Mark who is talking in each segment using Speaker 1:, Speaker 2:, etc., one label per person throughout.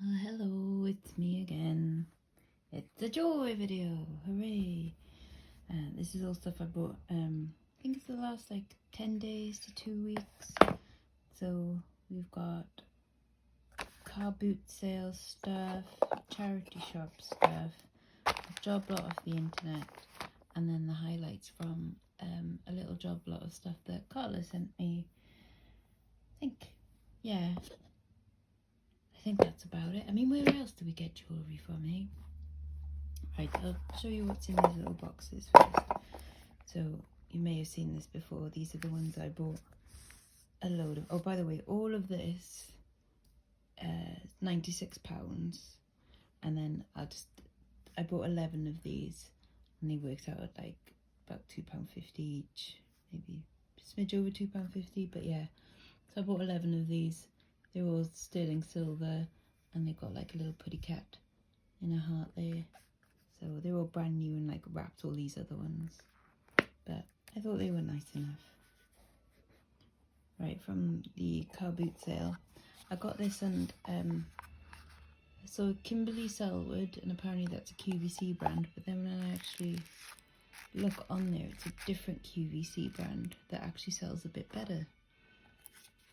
Speaker 1: Hello, it's me again. It's a jewelry video, hooray! This is all stuff I bought, I think it's the last like 10 days to 2 weeks. So we've got car boot sale stuff, charity shop stuff, a job lot off the internet, and then the highlights from a little job lot of stuff that Carla sent me. I think that's about it. I mean, where else do we get jewellery from, eh? Right, I'll show you what's in these little boxes first. So you may have seen this before. These are the ones I bought a load of. Oh, by the way, all of this £96, and then I bought 11 of these, and they worked out at like about £2.50 each, maybe a smidge over £2.50, but yeah. So I bought 11 of these. They're all sterling silver, and they've got like a little putty cat in a heart there. So they're all brand new and like wrapped all these other ones. But I thought they were nice enough. Right, from the car boot sale. I got this, and so Kimberly Selwood, and apparently that's a QVC brand, but then when I actually look on there, it's a different QVC brand that actually sells a bit better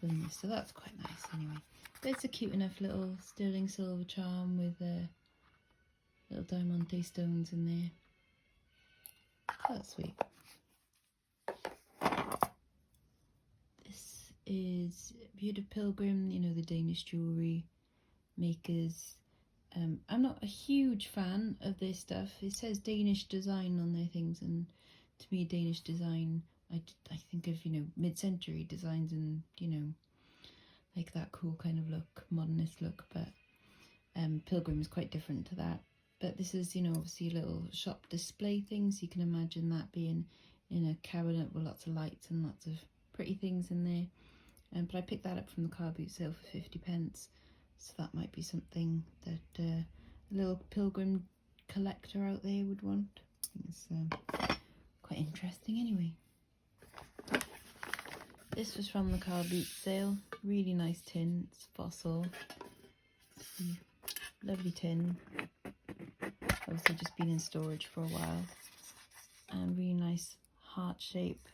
Speaker 1: than this. So that's quite nice anyway. But it's a cute enough little sterling silver charm with little diamante stones in there. Oh, that's sweet. This is Beauty Pilgrim, you know, the Danish jewellery makers. I'm not a huge fan of this stuff. It says Danish design on their things, and to me Danish design, I think of, you know, mid-century designs and, you know, like that cool kind of look, modernist look, but Pilgrim is quite different to that. But this is, you know, obviously a little shop display thing, so you can imagine that being in a cabinet with lots of lights and lots of pretty things in there. But I picked that up from the car boot sale for 50p, so that might be something that a little Pilgrim collector out there would want. It's quite interesting anyway. This was from the car boot sale. Really nice tin. It's fossil. Lovely tin. Obviously just been in storage for a while. And really nice heart shape.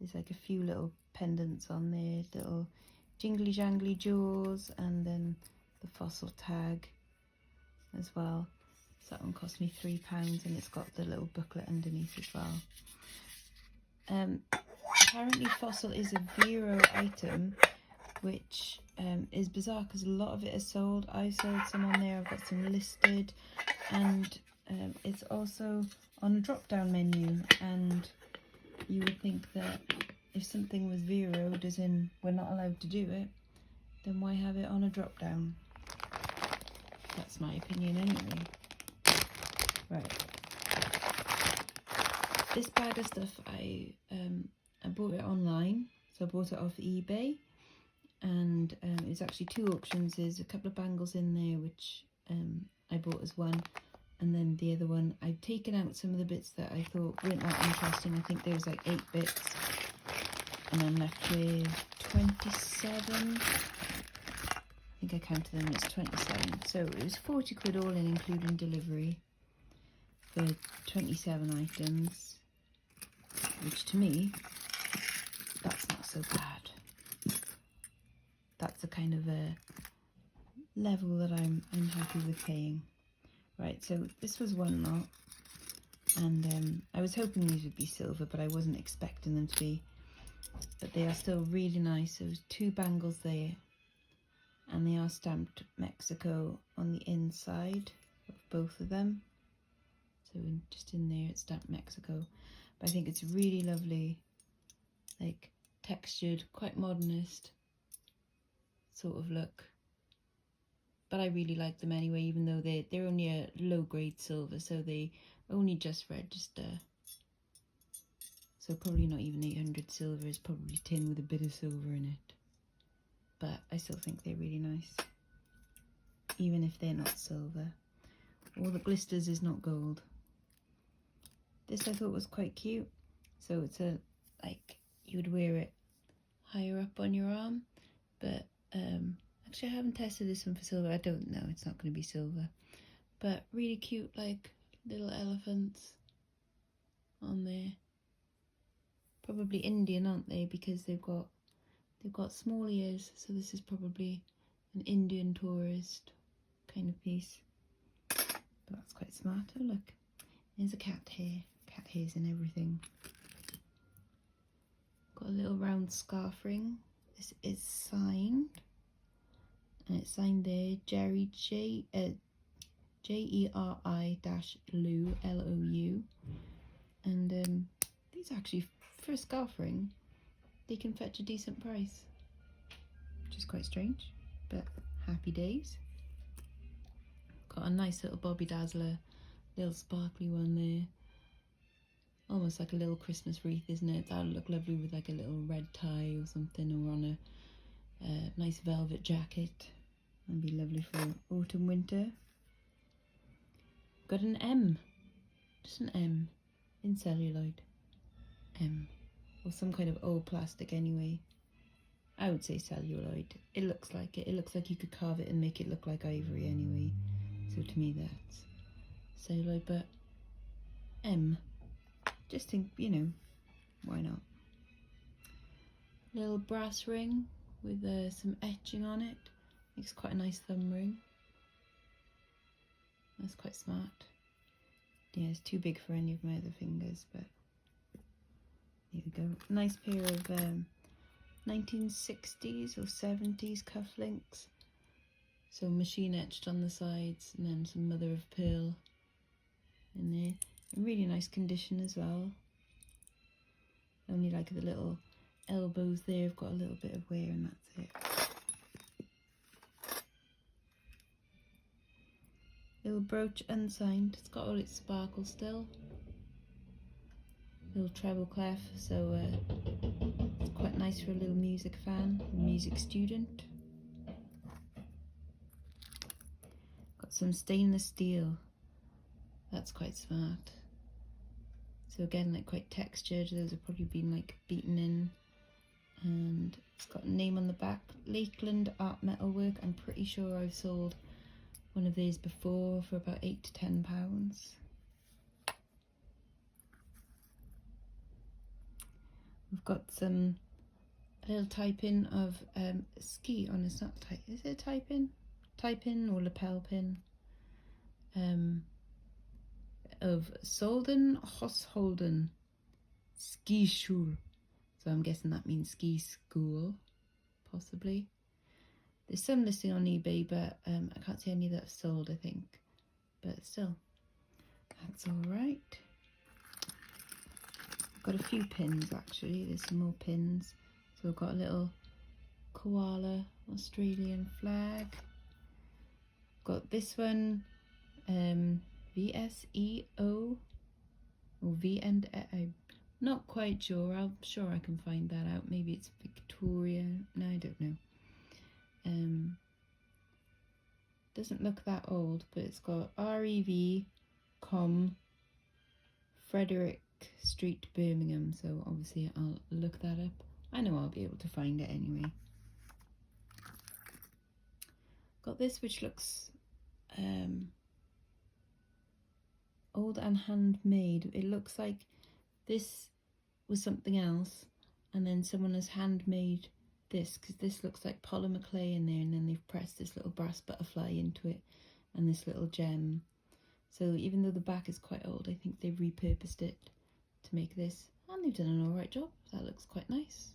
Speaker 1: There's like a few little pendants on there, little jingly jangly jewels, and then the fossil tag as well. So that one cost me £3, and it's got the little booklet underneath as well. Apparently fossil is a Vero item, which is bizarre because a lot of it is sold. I sold some on there, I've got some listed, and it's also on a drop down menu, and you would think that if something was Vero'd, as in we're not allowed to do it, then why have it on a drop down? That's my opinion anyway. Right. This bag of stuff, I bought it online, so I bought it off eBay, and it's actually two auctions. There's a couple of bangles in there which I bought as one, and then the other one I've taken out some of the bits that I thought weren't that interesting. I think there was like 8 bits, and I'm left with 27. I think I counted them, it's 27. So it was 40 quid all in, including delivery, for 27 items, which to me, that's not so bad. That's the kind of a level that I'm happy with paying. Right, so this was one lot, and I was hoping these would be silver, but I wasn't expecting them to be. But they are still really nice. There's 2 bangles there, and they are stamped Mexico on the inside of both of them. So just in there it's stamped Mexico. But I think it's really lovely, like textured, quite modernist sort of look. But I really like them anyway, even though they're only a low grade silver, so they only just register. So probably not even 800 silver, it's probably tin with a bit of silver in it. But I still think they're really nice, even if they're not silver. All that glisters is not gold. This I thought was quite cute. So it's a, like, you would wear it higher up on your arm, but I Actually, I haven't tested this one for silver. I don't know, it's not going to be silver. But really cute, like little elephants on there. Probably Indian, aren't they? Because they've got small ears, so this is probably an Indian tourist kind of piece. But that's quite smart. Oh look, there's a cat hair. Cat hairs and everything. Got a little round scarf ring. This is signed, and it's signed there, Jerry Jeri-Lou, Lou. And these actually, for a scarf ring, they can fetch a decent price, which is quite strange, but happy days. Got a nice little Bobby Dazzler, little sparkly one there. Almost like a little Christmas wreath, isn't it? That would look lovely with like a little red tie or something, or on a nice velvet jacket. That'd be lovely for autumn, winter. Got an M, just an M, in celluloid. M, or some kind of old plastic anyway. I would say celluloid. It looks like it. It looks like you could carve it and make it look like ivory anyway. So to me that's celluloid, but M. Just think, you know, why not? Little brass ring with some etching on it. Makes quite a nice thumb ring. That's quite smart. Yeah, it's too big for any of my other fingers, but there we go. Nice pair of 1960s or 70s cufflinks. So machine etched on the sides, and then some mother of pearl in there. In really nice condition as well. Only like the little elbows there have got a little bit of wear, and that's it. Little brooch unsigned. It's got all its sparkle still. Little treble clef, so it's quite nice for a little music fan, a music student. Got some stainless steel. That's quite smart. So again, like quite textured. Those have probably been like beaten in. And it's got a name on the back, Lakeland Art Metalwork. I'm pretty sure I've sold one of these before for about £8 to £10. We've got a little type-in of ski on. It's not type. Is it a type-in? Type-in or lapel pin? Of Solden Hosholden Ski Schule. So I'm guessing that means ski school, possibly. There's some listing on eBay, but I can't see any that have sold, I think. But still, that's all right. Got a few pins actually. There's some more pins. So we've got a little koala Australian flag. Got this one, VSEO or V and I'm not quite sure. I'm sure I can find that out. Maybe it's Victoria. No, I don't know. Doesn't look that old, but it's got REV, Frederick Street, Birmingham. So obviously I'll look that up. I know I'll be able to find it anyway. Got this, which looks old and handmade. It looks like this was something else, and then someone has handmade this, because this looks like polymer clay in there, and then they've pressed this little brass butterfly into it and this little gem. So even though the back is quite old, I think they've repurposed it to make this, and they've done an alright job. That looks quite nice.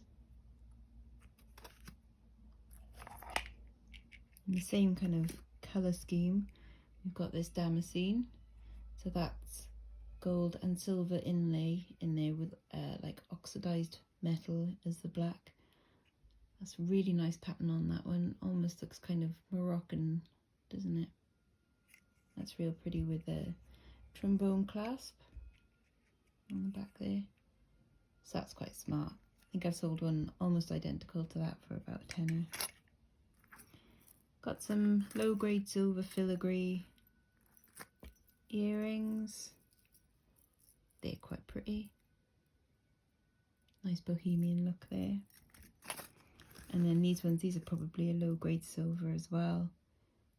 Speaker 1: In the same kind of colour scheme, we've got this damascene. So that's gold and silver inlay in there with like oxidized metal as the black. That's a really nice pattern on that one. Almost looks kind of Moroccan, doesn't it? That's real pretty with a trombone clasp on the back there. So that's quite smart. I think I've sold one almost identical to that for about a tenner. Got some low grade silver filigree earrings. They're quite pretty. Nice bohemian look there. And then these ones, these are probably a low grade silver as well.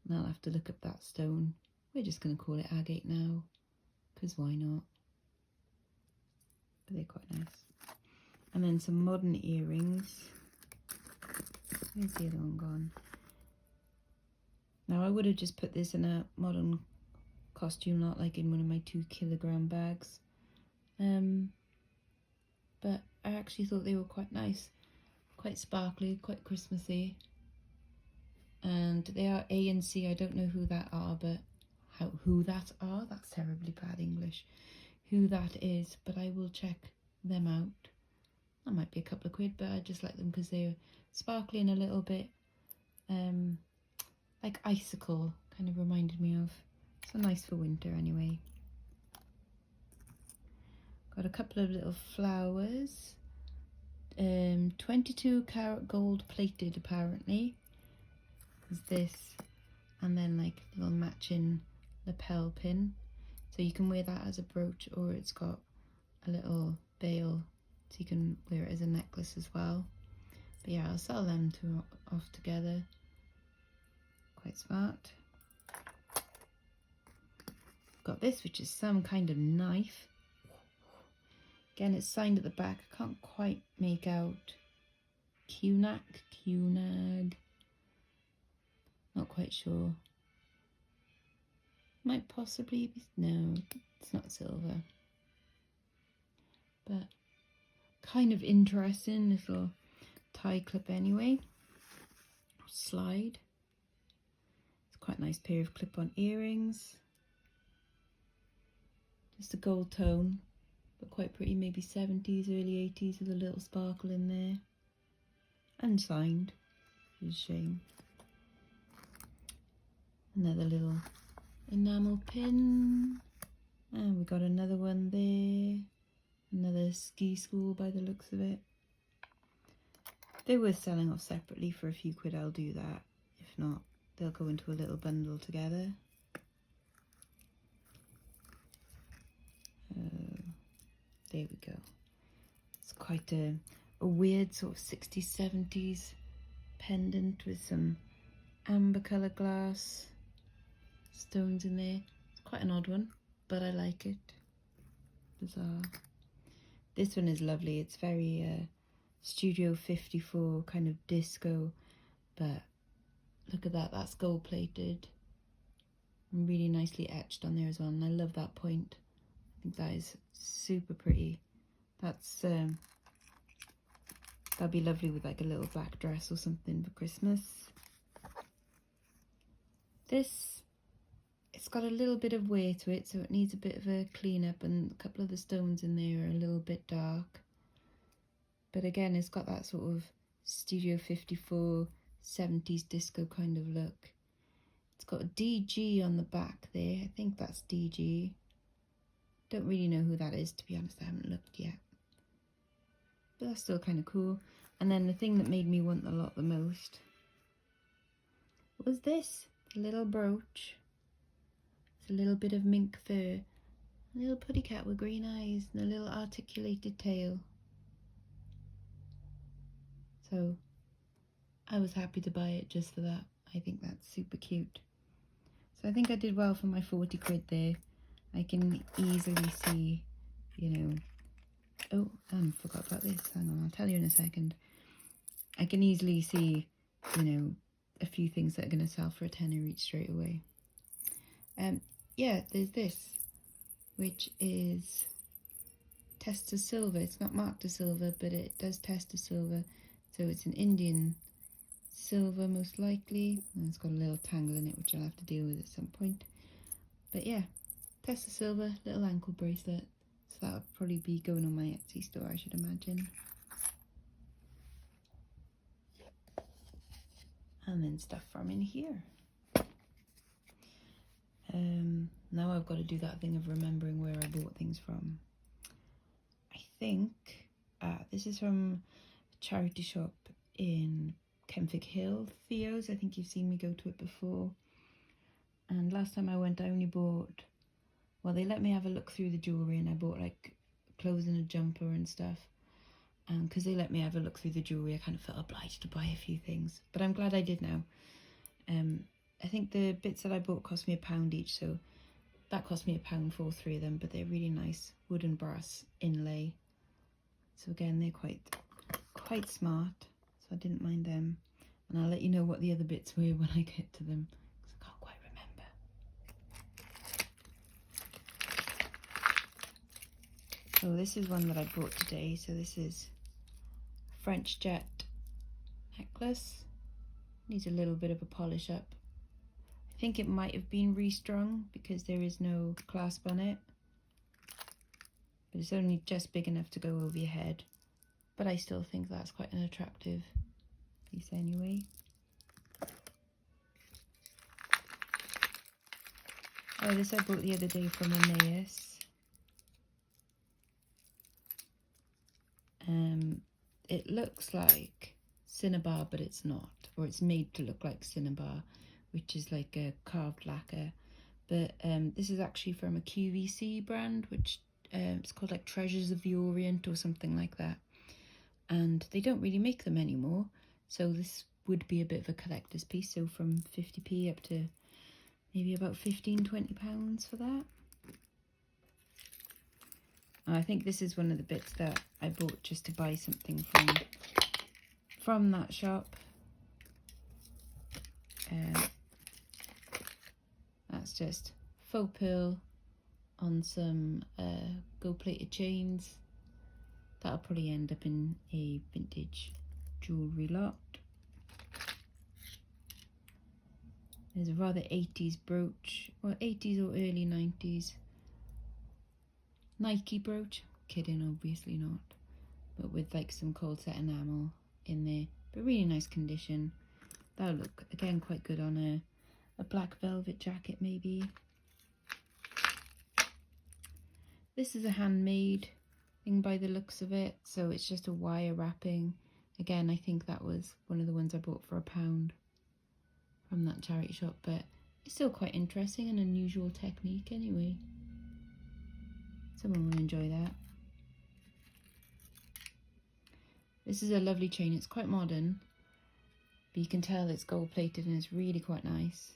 Speaker 1: And I'll have to look up that stone. We're just going to call it agate now, because why not? But they're quite nice. And then some modern earrings. Where's the other one gone? Now I would have just put this in a modern costume, not like in one of my 2 kilogram bags. But I actually thought they were quite nice. Quite sparkly, quite Christmassy. And they are A and C. I don't know who that are, but who that are? That's terribly bad English. Who that is, but I will check them out. That might be a couple of quid, but I just like them because they're sparkly and a little bit like icicle, kind of reminded me of. So nice for winter anyway. Got a couple of little flowers. 22 karat gold plated apparently is this, and then like little matching lapel pin, so you can wear that as a brooch, or it's got a little bail so you can wear it as a necklace as well. But yeah, I'll sell them off together. Quite smart. Got this, which is some kind of knife. Again, it's signed at the back. I can't quite make out. Cunag. Not quite sure. Might possibly be, no, it's not silver. But kind of interesting little tie clip anyway. Slide. It's quite a nice pair of clip-on earrings. Just a gold tone, but quite pretty, maybe 70s, early 80s, with a little sparkle in there. Unsigned, which is a shame. Another little enamel pin. And we got another one there. Another ski school by the looks of it. If they were selling off separately for a few quid, I'll do that. If not, they'll go into a little bundle together. There we go. It's quite a weird sort of 60s, 70s pendant with some amber colour glass stones in there. It's quite an odd one, but I like it. Bizarre. This one is lovely. It's very Studio 54 kind of disco, but look at that. That's gold plated and really nicely etched on there as well. And I love that point. I think that is super pretty. That's that'd be lovely with like a little black dress or something for Christmas. This, it's got a little bit of wear to it, so it needs a bit of a clean up, and a couple of the stones in there are a little bit dark. But again, it's got that sort of Studio 54 70s disco kind of look. It's got a DG on the back there. I think that's DG. Don't really know who that is, to be honest. I haven't looked yet. But that's still kind of cool. And then the thing that made me want the lot the most was this. A little brooch. It's a little bit of mink fur. A little putty cat with green eyes and a little articulated tail. So I was happy to buy it just for that. I think that's super cute. So I think I did well for my 40 quid there. I can easily see, you know, oh, forgot about this. Hang on, I'll tell you in a second. I can easily see, you know, a few things that are going to sell for a tenner each straight away. Yeah, there's this, which is test as silver. It's not marked as silver, but it does test as silver. So it's an Indian silver, most likely. And it's got a little tangle in it, which I'll have to deal with at some point. But yeah. Testa silver, little ankle bracelet. So that would probably be going on my Etsy store, I should imagine. And then stuff from in here. Now I've got to do that thing of remembering where I bought things from. I think this is from a charity shop in Kempwick Hill, Theo's. I think you've seen me go to it before. And last time I went, I only bought, well, they let me have a look through the jewellery, and I bought like clothes and a jumper and stuff. because they let me have a look through the jewellery, I kind of felt obliged to buy a few things, but I'm glad I did now. I think the bits that I bought cost me £1 each, so that cost me £1 for all 3 of them, but they're really nice wood and brass inlay. So again, they're quite smart, so I didn't mind them. And I'll let you know what the other bits were when I get to them, because I can't quite remember. So this is one that I bought today. So this is a French jet necklace. Needs a little bit of a polish up. I think it might have been restrung because there is no clasp on it. But it's only just big enough to go over your head. But I still think that's quite an attractive piece anyway. Oh, this I bought the other day from Emmaus. It looks like cinnabar, but it's not. Or it's made to look like cinnabar, which is like a carved lacquer. But this is actually from a QVC brand, which it's called like Treasures of the Orient or something like that. And they don't really make them anymore. So this would be a bit of a collector's piece. So from 50p up to maybe about £15–20 for that. I think this is one of the bits that I bought just to buy something from that shop. That's just faux pearl on some gold-plated chains. That'll probably end up in a vintage jewellery lot. There's a rather 80s brooch, or 80s or early 90s Nike brooch. Kidding, obviously not. But with like some cold set enamel in there. But really nice condition. That'll look, again, quite good on a black velvet jacket maybe. This is a handmade thing by the looks of it. So it's just a wire wrapping. Again, I think that was one of the ones I bought for £1 from that charity shop. But it's still quite interesting and unusual technique anyway. Someone will enjoy that. This is a lovely chain. It's quite modern, but you can tell it's gold plated and it's really quite nice.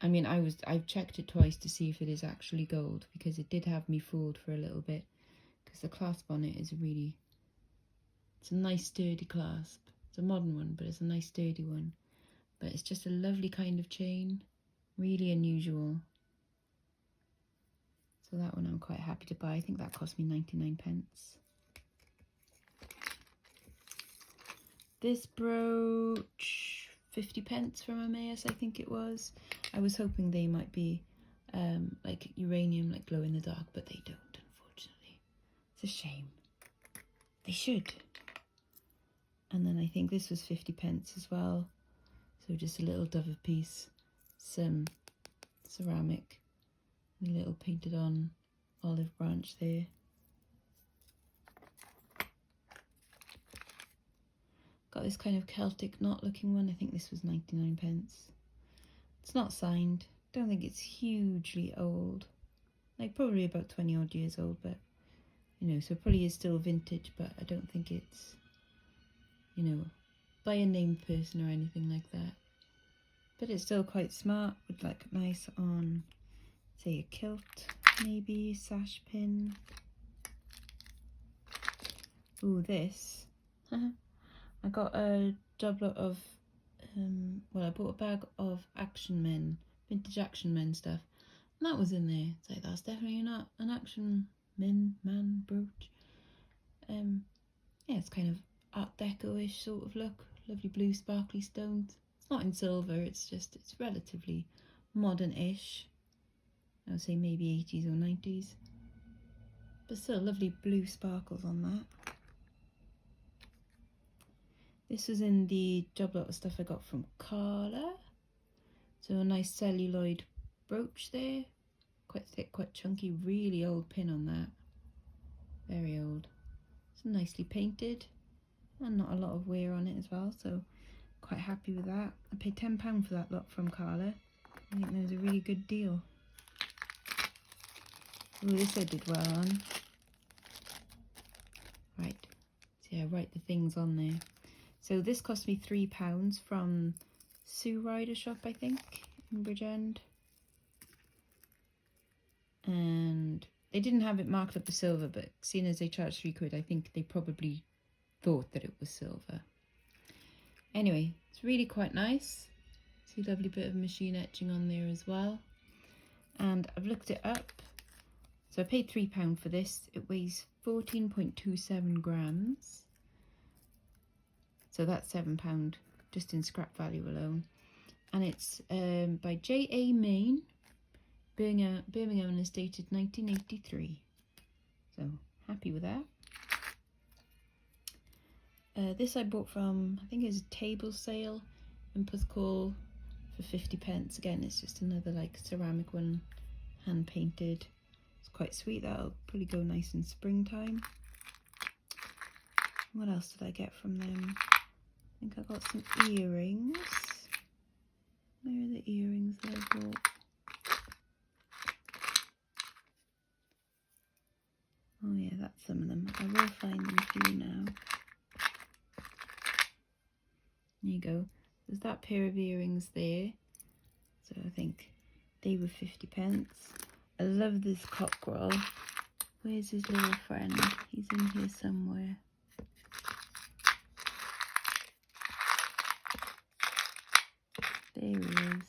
Speaker 1: I mean, I've checked it twice to see if it is actually gold, because it did have me fooled for a little bit, because the clasp on it is it's a nice sturdy clasp. It's a modern one, but it's a nice sturdy one. But it's just a lovely kind of chain, really unusual. So that one I'm quite happy to buy. I think that cost me 99p. This brooch, 50p from Emmaus, I think it was. I was hoping they might be like uranium, like glow in the dark, but they don't, unfortunately. It's a shame. They should. And then I think this was 50p as well. So just a little dove piece, some ceramic, a little painted on olive branch there. Got this kind of Celtic knot looking one. I think this was 99p. It's not signed. Don't think it's hugely old. Like probably about 20 odd years old, but you know, so probably is still vintage, but I don't think it's, you know, by a named person or anything like that. But it's still quite smart, would like nice on, say, a kilt, maybe, sash pin. Ooh, this. I got a doublet of, well, I bought a bag of Action Men, vintage Action Men stuff. And that was in there. It's like, that's definitely not an Action Man brooch. Yeah, it's kind of Art Deco-ish sort of look. Lovely blue sparkly stones. It's not in silver, it's relatively modern-ish. I would say maybe 80s or 90s. But still lovely blue sparkles on that. This is in the job lot of stuff I got from Carla. So a nice celluloid brooch there. Quite thick, quite chunky, really old pin on that. Very old. It's nicely painted and not a lot of wear on it as well, so quite happy with that. I paid £10 for that lot from Carla. I think that was a really good deal. Ooh, this I did well on. Right, yeah, write the things on there. So this cost me £3 from Sue Ryder shop, I think, in Bridgend. And they didn't have it marked up as silver, but seeing as they charged £3, I think they probably thought that it was silver. Anyway, it's really quite nice. See a lovely bit of machine etching on there as well. And I've looked it up. So I paid £3 for this. It weighs 14.27 grams. So that's £7 just in scrap value alone. And it's by J.A. Main, Birmingham, and is dated 1983. So happy with that. This I bought from, I think it was a table sale in Puthcall for 50p. Again, it's just another like ceramic one, hand painted. It's quite sweet. That'll probably go nice in springtime. What else did I get from them? I think I got some earrings. Where are the earrings that I bought? Oh yeah, that's some of them. I will find them for you now. There you go. There's that pair of earrings there. So I think they were 50p. I love this cockerel. Where's his little friend? He's in here somewhere. There he is.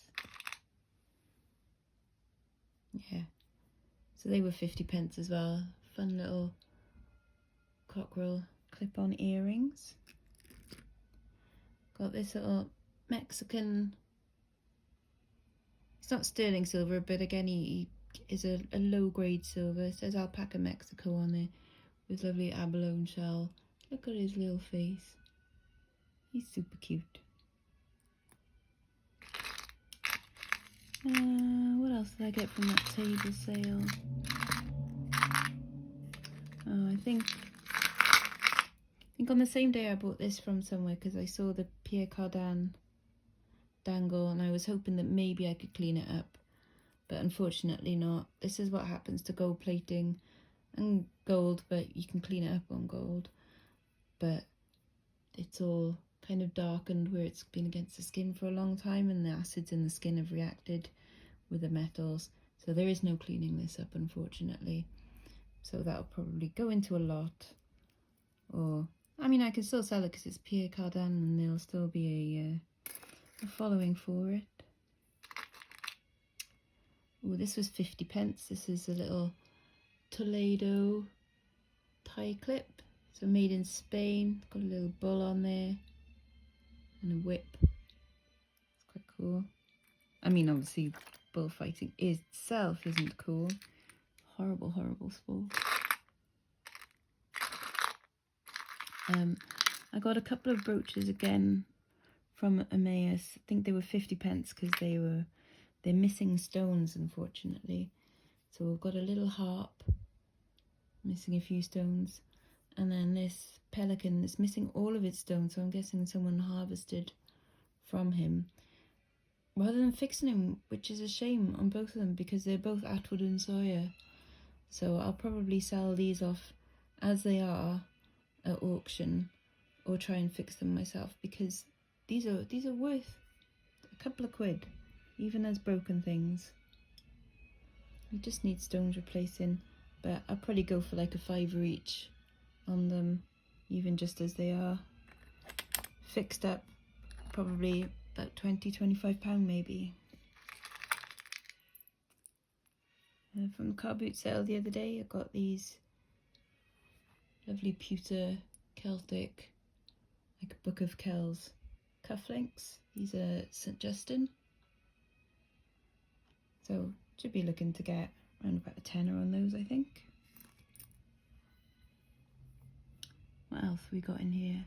Speaker 1: Yeah. So they were 50p as well. Fun little cockerel clip-on earrings. Got this little Mexican, it's not sterling silver, but again he is a low grade silver. It says Alpaca Mexico on there with lovely abalone shell. Look at his little face. He's super cute. What else did I get from that table sale? Oh, I think on the same day I bought this from somewhere because I saw the Pierre Cardin dangle and I was hoping that maybe I could clean it up, but unfortunately not. This is what happens to gold plating and gold, but you can clean it up on gold, but it's all kind of darkened where it's been against the skin for a long time and the acids in the skin have reacted with the metals, so there is no cleaning this up, unfortunately. So that'll probably go into a lot, or I mean I can still sell it because it's Pierre Cardin and there'll still be a following for it. Oh, this was 50p. This is a little Toledo tie clip. So made in Spain. Got a little bull on there and a whip. It's quite cool. I mean, obviously bullfighting itself isn't cool. Horrible, horrible sport. I got a couple of brooches again from Emmaus. I think they were 50p because they're missing stones, unfortunately. So we've got a little harp, missing a few stones, and then this pelican is missing all of its stones, so I'm guessing someone harvested from him rather than fixing him, which is a shame on both of them because they're both Atwood and Sawyer. So I'll probably sell these off as they are at auction or try and fix them myself because these are worth a couple of quid, even as broken things. You just need stones replacing, but I'll probably go for like a £5 each on them, even just as they are. Fixed up, probably about £20–25 maybe. From the car boot sale the other day, I got these lovely pewter Celtic, like Book of Kells cufflinks. These are St. Justin. So should be looking to get around about a tenner on those, I think. What else we got in here?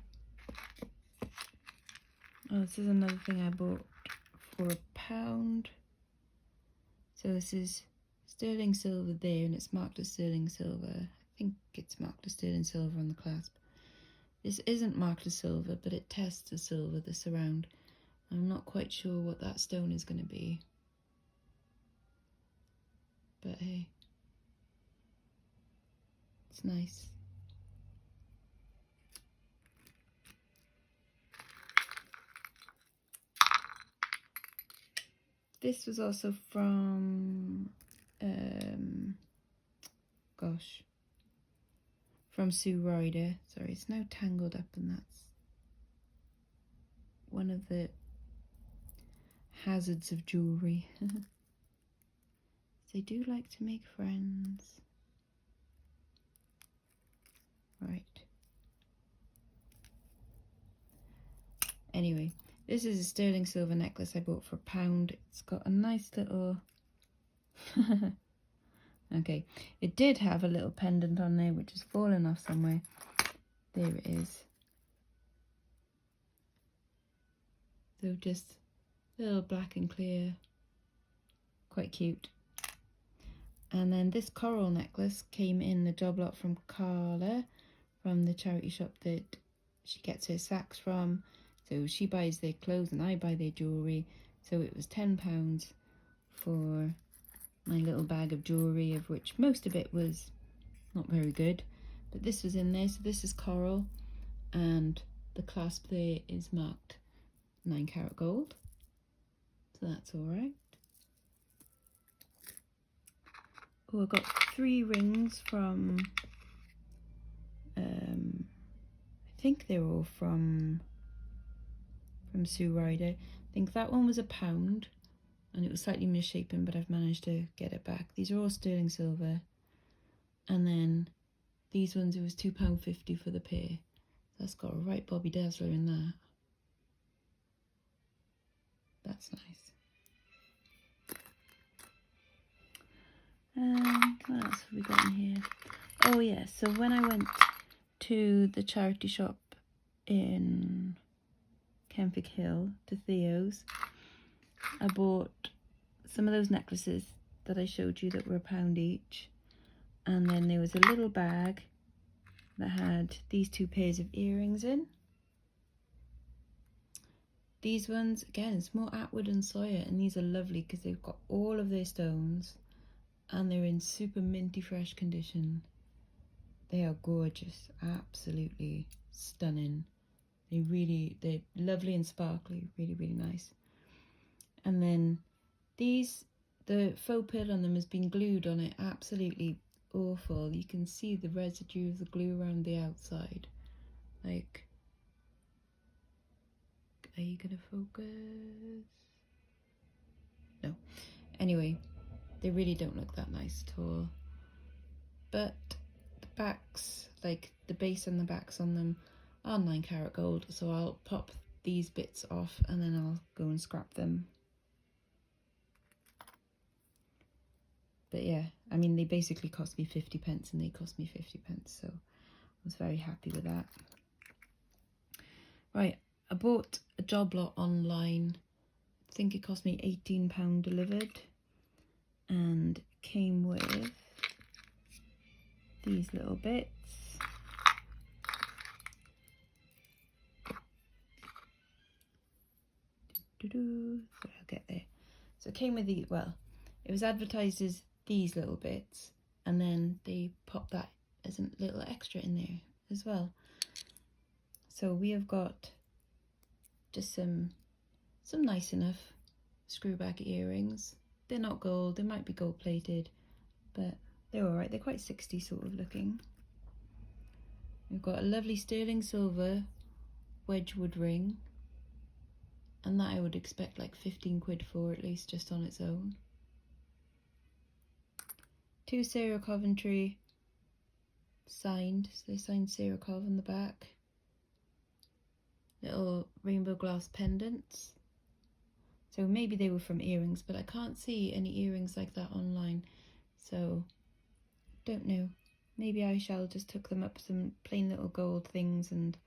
Speaker 1: Oh, this is another thing I bought for £1. So this is sterling silver there, and it's marked as sterling silver. I think it's marked as sterling silver on the clasp. This isn't marked as silver, but it tests as silver, the surround. I'm not quite sure what that stone is going to be. But hey, it's nice. This was also from, gosh, from Sue Ryder. Sorry, it's now tangled up, and that's one of the hazards of jewellery. They do like to make friends. Right. Anyway, this is a sterling silver necklace I bought for £1. It's got a nice little... Okay, it did have a little pendant on there which has fallen off somewhere. There it is. So just a little black and clear. Quite cute. And then this coral necklace came in the job lot from Carla, from the charity shop that she gets her sacks from. So she buys their clothes and I buy their jewellery. So it was £10 for my little bag of jewellery, of which most of it was not very good. But this was in there, so this is coral. And the clasp there is marked 9 carat gold. So that's alright. Oh, I got 3 rings from, I think they were all from Sue Ryder. I think that one was £1 and it was slightly misshapen, but I've managed to get it back. These are all sterling silver. And then these ones, it was £2.50 for the pair. That's got a right Bobby Dazzler in that. That's nice. What else have we got in here? Oh yeah, so when I went to the charity shop in Kenfig Hill, to Theo's, I bought some of those necklaces that I showed you that were £1 each. And then there was a little bag that had these 2 pairs of earrings in. These ones, again, it's more Atwood and Sawyer, and these are lovely because they've got all of their stones and they're in super minty fresh condition. They are gorgeous, absolutely stunning. They're lovely and sparkly, really, really nice. And then these, the faux pearl on them has been glued on it, absolutely awful. You can see the residue of the glue around the outside. Like, are you gonna focus? No. Anyway, they really don't look that nice at all. But the backs, like the base and the backs on them, are 9 carat gold, so I'll pop these bits off and then I'll go and scrap them. But yeah, I mean, they basically cost me 50p and they cost me 50p, so I was very happy with that. Right, I bought a job lot online. I think it cost me £18 delivered, and came with these little bits. So I'll get there. So it came with the, well, it was advertised as these little bits, and then they popped that as a little extra in there as well. So we have got just some nice enough screw back earrings. They're not gold, they might be gold plated, but they're alright. They're quite 60s sort of looking. We've got a lovely sterling silver Wedgwood ring, and that I would expect like 15 quid for, at least, just on its own. 2 Sarah Coventry signed, so they signed Sarah Cov on the back. Little rainbow glass pendants. So maybe they were from earrings, but I can't see any earrings like that online, so don't know. Maybe I shall just hook them up some plain little gold things and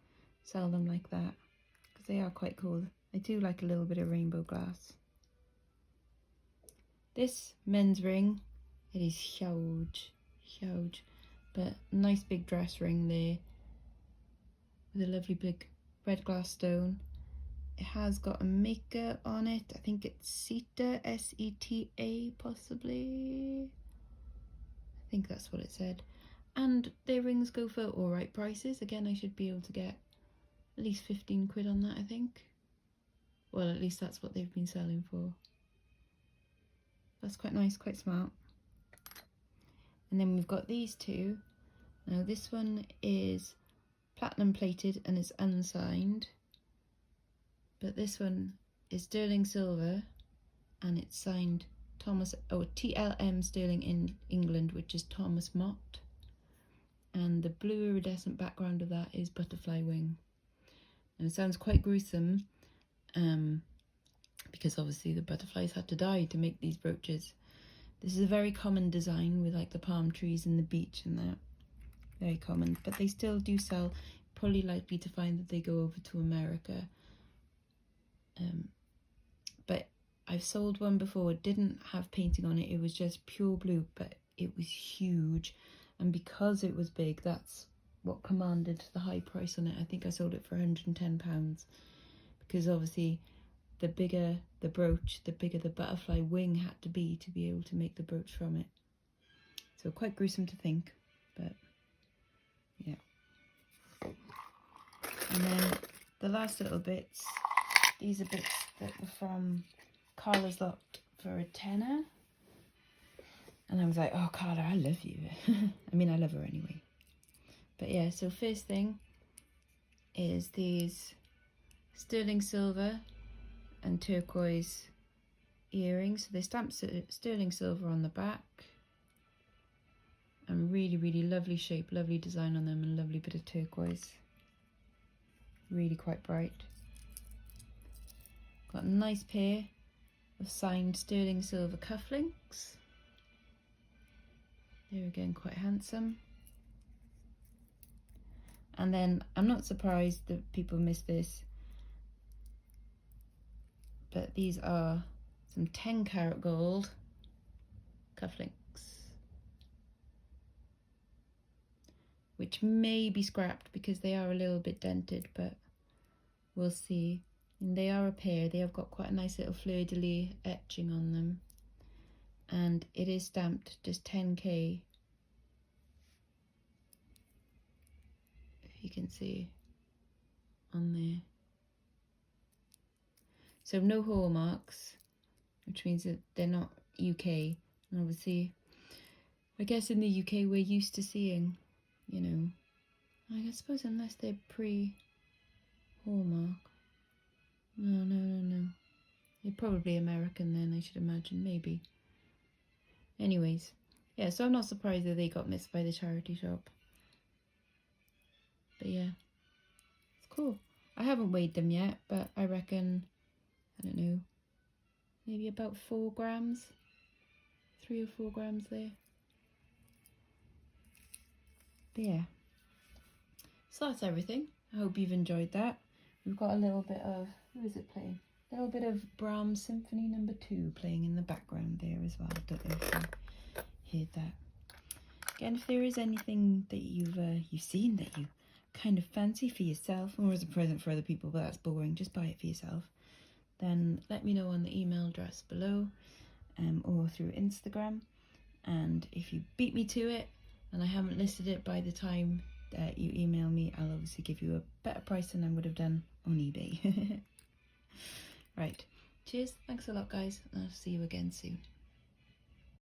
Speaker 1: sell them like that, because they are quite cool. I do like a little bit of rainbow glass. This men's ring, it is huge, but nice big dress ring there with a lovely big red glass stone. It has got a maker on it. I think it's Seta, S-E-T-A possibly. I think that's what it said. And their rings go for alright prices. Again, I should be able to get at least 15 quid on that, I think. Well, at least that's what they've been selling for. That's quite nice, quite smart. And then we've got these two. Now this one is platinum plated and it's unsigned, but this one is sterling silver and it's signed Thomas, oh, TLM Sterling in England, which is Thomas Mott, and the blue iridescent background of that is butterfly wing. And it sounds quite gruesome, because obviously the butterflies had to die to make these brooches. This is a very common design with like the palm trees and the beach and that. Very common, but they still do sell. Probably likely to find that they go over to America. But I've sold one before. It didn't have painting on it. It was just pure blue, but it was huge. And because it was big, that's what commanded the high price on it. I think I sold it for £110, because obviously the bigger the brooch, the bigger the butterfly wing had to be able to make the brooch from it. So quite gruesome to think, but yeah. And then the last little bits, these are bits that were from Carla's lot for a tenner. And I was like, oh Carla, I love you. I mean, I love her anyway. But yeah, so first thing is these sterling silver and turquoise earrings. So they stamped sterling silver on the back. And really, really lovely shape, lovely design on them, and lovely bit of turquoise. Really quite bright. Got a nice pair of signed sterling silver cufflinks. They're again quite handsome. And then I'm not surprised that people miss this, but these are some 10 karat gold cufflinks, which may be scrapped because they are a little bit dented, but we'll see. And they are a pair. They have got quite a nice little fleur-de-lis etching on them, and it is stamped just 10k, if you can see on there. So no hallmarks, which means that they're not UK. And obviously, I guess in the UK we're used to seeing, you know, I suppose unless they're pre-hallmark. No. They're probably American then, I should imagine, maybe. Anyways, yeah, so I'm not surprised that they got missed by the charity shop. But yeah, it's cool. I haven't weighed them yet, but I reckon, I don't know, maybe about 4 grams. 3 or 4 grams there. But yeah, so that's everything. I hope you've enjoyed that. We've got a little bit of, who is it playing? A little bit of Brahms Symphony No. 2 playing in the background there as well. I don't know if you heard that. Again, if there is anything that you've seen that you kind of fancy for yourself, or as a present for other people, but that's boring, just buy it for yourself, then let me know on the email address below, or through Instagram. And if you beat me to it and I haven't listed it by the time that you email me, I'll obviously give you a better price than I would have done on eBay. Right, cheers, thanks a lot guys, and I'll see you again soon.